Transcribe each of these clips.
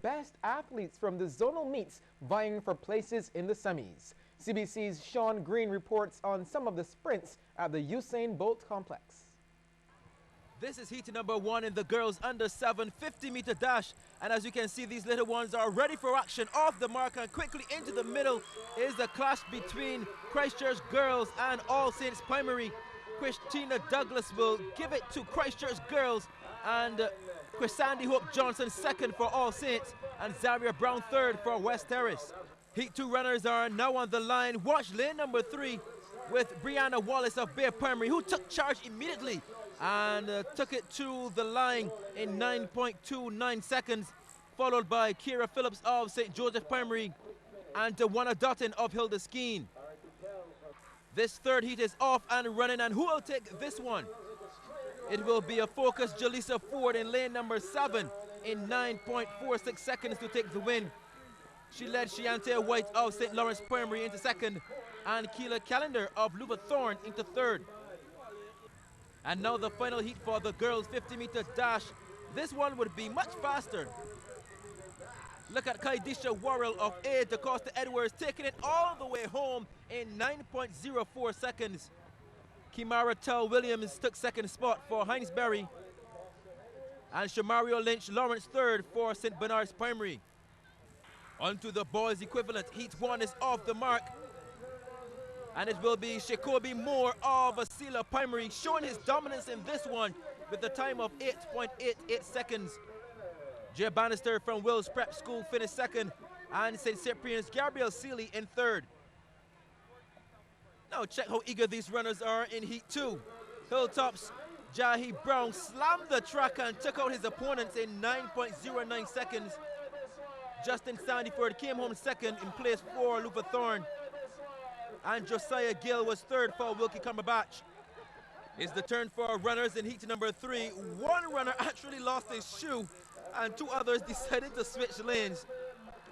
best athletes from the zonal meets vying for places in the semis. CBC's Sean Green reports on some of the sprints at the Usain Bolt complex. This is heat number 1 in the girls under 7 50-meter dash, and as you can see, these little ones are ready for action. Off the mark and quickly into the middle is the clash between Christchurch girls and All Saints Primary. Christina Douglas will give it to Christchurch girls, and Chrisandy Hope Johnson second for All Saints, and Zaria Brown third for West Terrace. Heat 2 runners are now on the line. Watch lane number 3 with Brianna Wallace of Bay Primary, who took charge immediately and took it to the line in 9.29 seconds, followed by Kira Phillips of St. Joseph Primary and Dewana Dutton of Hilda Skeen. This third heat is off and running, and who will take this one? It will be a focused Jaleesa Ford in lane number 7 in 9.46 seconds to take the win. She led Shiante White of St. Lawrence Primary into second, and Keela Calendar of Louvathorne into third. And now the final heat for the girls 50-meter dash. This one would be much faster. Look at Kaidisha Worrell of A. DaCosta Edwards taking it all the way home in 9.04 seconds. Kimara Tell Williams took second spot for Heinsberry, and Shamario Lynch Lawrence third for St. Bernard's Primary. On to the boys equivalent. Heat 1 is off the mark, and it will be Shakobi Moore of Asila Primary showing his dominance in this one with a time of 8.88 seconds. Jay Bannister from Wills Prep School finished second, and St. Cyprian's Gabriel Seeley in third. Now check how eager these runners are in Heat 2. Hilltop's Jahi Brown slammed the track and took out his opponents in 9.09 seconds. Justin Sandyford came home second in place for Louvathorne, and Josiah Gill was third for Wilkie Cumberbatch. It's the turn for runners in heat number 3. One runner actually lost his shoe, and 2 others decided to switch lanes.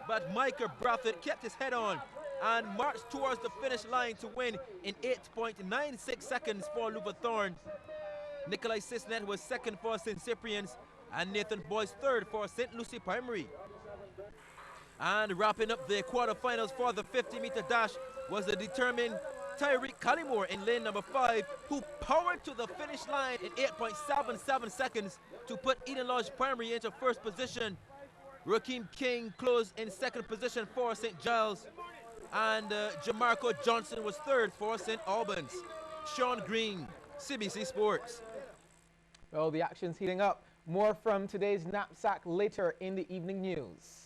But Micah Brathwaite kept his head on and marched towards the finish line to win in 8.96 seconds for Louvathorne. Nikolai Sisnet was second for St. Cyprian's, and Nathan Boyce third for St. Lucie Primary. And wrapping up the quarterfinals for the 50-meter dash was the determined Tyreek Collymore in lane number 5, who powered to the finish line in 8.77 seconds to put Eden Lodge Primary into first position. Rakeem King closed in second position for St. Giles, and Jamarco Johnson was third for St. Albans. Sean Green, CBC Sports. Well, the action's heating up. More from today's knapsack later in the evening news.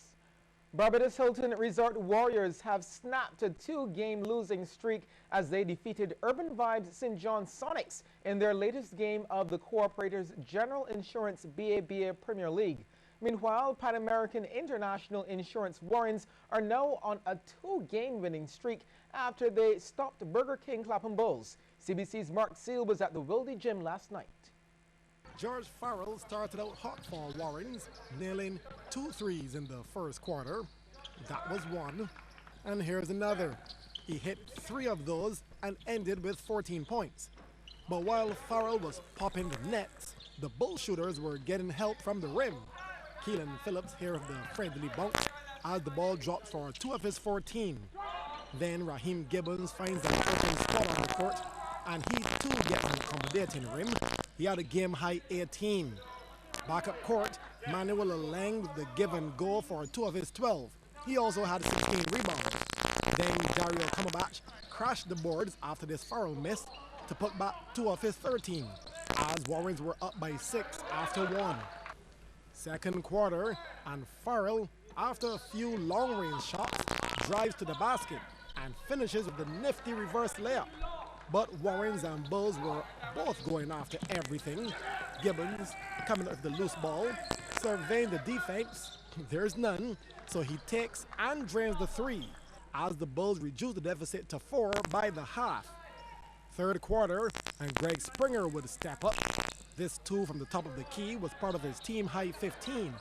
Barbados Hilton Resort Warriors have snapped a 2-game losing streak as they defeated Urban Vibes St. John Sonics in their latest game of the Cooperator's General Insurance BABA Premier League. Meanwhile, Pan American International Insurance Warrens are now on a 2-game winning streak after they stopped Burger King Clapham Bulls. CBC's Mark Seal was at the Wildy Gym last night. George Farrell started out hot for Warrens, nailing 2 threes in the first quarter. That was one. And here's another. He hit 3 of those and ended with 14 points. But while Farrell was popping the nets, the bull shooters were getting help from the rim. Keelan Phillips here of the friendly bunk as the ball dropped for 2 of his 14. Then Raheem Gibbons finds an open spot on the court, and he too gets an accommodating rim. He had a game-high 18. Back up court, Manuel Lang with the give and go for 2 of his 12. He also had 16 rebounds. Then Dario Cumberbatch crashed the boards after this Farrell miss to put back 2 of his 13, as Warrens were up by 6 after 1. Second quarter, and Farrell, after a few long-range shots, drives to the basket and finishes with a nifty reverse layup. But Warrens and Bulls were both going after everything. Gibbons coming up with the loose ball, surveying the defense. There's none, so he takes and drains the 3 as the Bulls reduce the deficit to 4 by the half. Third quarter, and Greg Springer would step up. This 2 from the top of the key was part of his team high 15.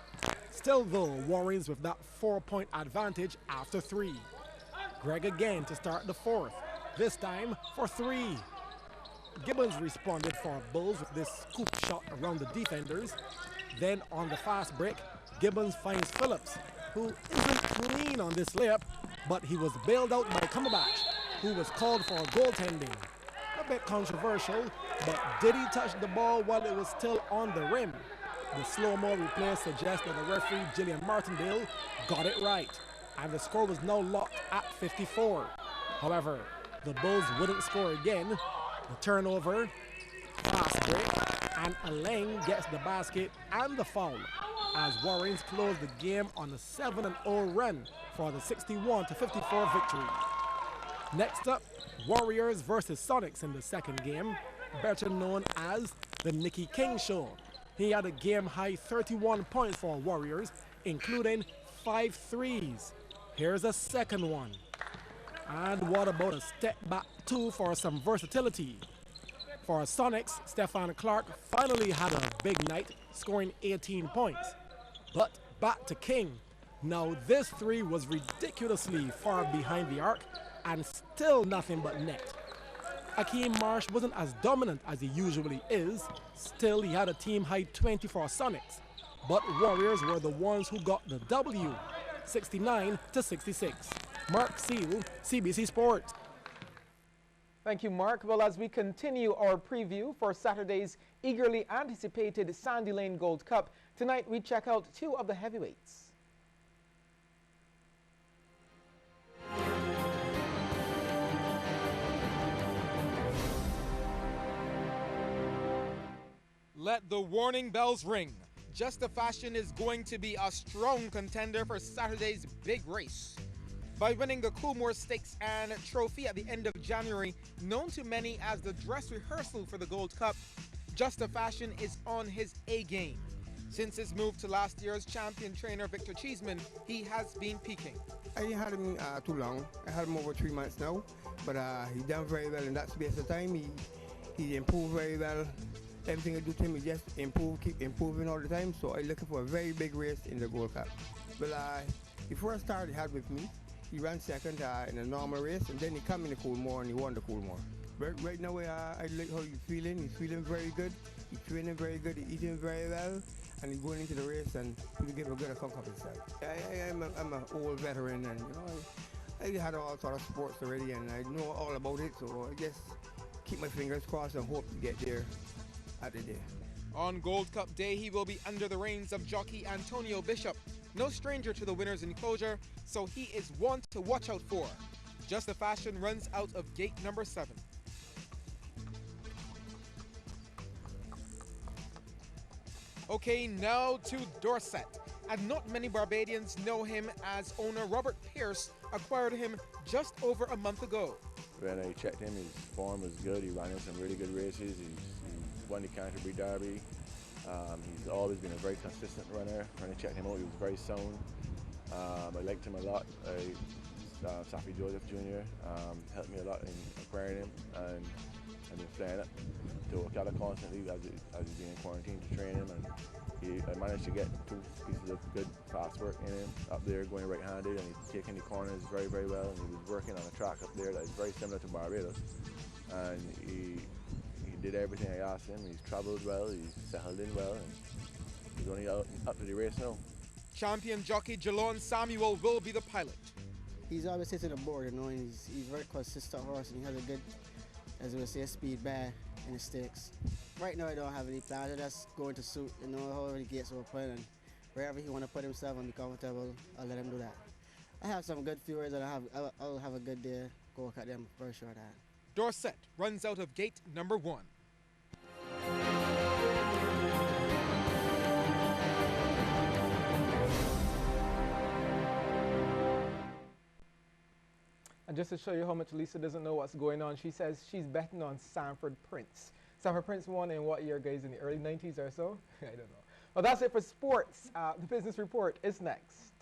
Still though, Warrens with that 4-point advantage after 3. Greg again to start the 4th. This time for 3. Gibbons responded for Bulls with this scoop shot around the defenders. Then on the fast break, Gibbons finds Phillips, who isn't clean on this layup, but he was bailed out by Cumberbatch, who was called for goaltending. A bit controversial, but did he touch the ball while it was still on the rim? The slow-mo replay suggests that the referee, Gillian Martindale, got it right, and the score was now locked at 54. However, the Bulls wouldn't score again. The turnover, fast break, and Aleng gets the basket and the foul as Warriors close the game on a 7-0 run for the 61-54 victory. Next up, Warriors versus Sonics in the second game, better known as the Nicky King Show. He had a game-high 31 points for Warriors, including 5 threes. Here's a second one. And what about a step back two for some versatility? For Sonics, Stefan Clark finally had a big night, scoring 18 points. But back to King. Now this three was ridiculously far behind the arc and still nothing but net. Akeem Marsh wasn't as dominant as he usually is. Still, he had a team-high 20 for Sonics. But Warriors were the ones who got the W, 69-66. Mark Seal, CBC Sports. Thank you, Mark. Well, as we continue our preview for Saturday's eagerly anticipated Sandy Lane Gold Cup, tonight we check out two of the heavyweights. Let the warning bells ring. Just the Fashion is going to be a strong contender for Saturday's big race. By winning the Coolmore Stakes and Trophy at the end of January, known to many as the dress rehearsal for the Gold Cup, Just the Fashion is on his A game. Since his move to last year's champion trainer Victor Cheeseman, he has been peaking. I ain't had him too long. I had him over 3 months now, but he done very well in that space of time. He improved very well. Everything I do to him, he just keep improving all the time. So I'm looking for a very big race in the Gold Cup. Well, the first start he had with me, he ran second in a normal race, and then he come in the Coolmore and he won the Coolmore. Right now, I like how he's feeling. He's feeling very good. He's training very good. He's eating very well, and he's going into the race and he'll give a good account of himself. I'm an old veteran, and I had all sort of sports already, and I know all about it. So I just keep my fingers crossed and hope to get there at the day. On Gold Cup Day, he will be under the reins of jockey Antonio Bishop, no stranger to the winner's enclosure, so he is one to watch out for. Just the Fashion runs out of gate number 7. Okay, now to Dorset. And not many Barbadians know him, as owner Robert Pierce acquired him just over a month ago. When I checked him, his form was good. He ran in some really good races. He won the Canterbury Derby. He's always been a very consistent runner. When I checked him out, he was very sound. I liked him a lot. Safi Joseph Jr. Helped me a lot in acquiring him, and I've been flying up to Ocala constantly as he's been in quarantine to train him, and I managed to get 2 pieces of good fast work in him up there, going right-handed, and he's taking the corners very, very well, and he was working on a track up there that is very similar to Barbados, and he did everything I asked him. He's travelled well, he's settled in well, and he's only up to the race now. Champion jockey Jalon Samuel will be the pilot. He's always hitting the board, and he's very consistent horse, and he has a good, as we say, speed bear in the stakes. Right now I don't have any plans. I just going to suit, however the gates open, and wherever he want to put himself and be comfortable, I'll let him do that. I have some good viewers, and I'll have a good day. Go look at them, very sure of that. Dorset runs out of gate number 1. And just to show you how much Lisa doesn't know what's going on, she says she's betting on Sanford Prince. Sanford Prince won in what year, guys? In the early 90s or so? I don't know. Well, that's it for sports. The business report is next.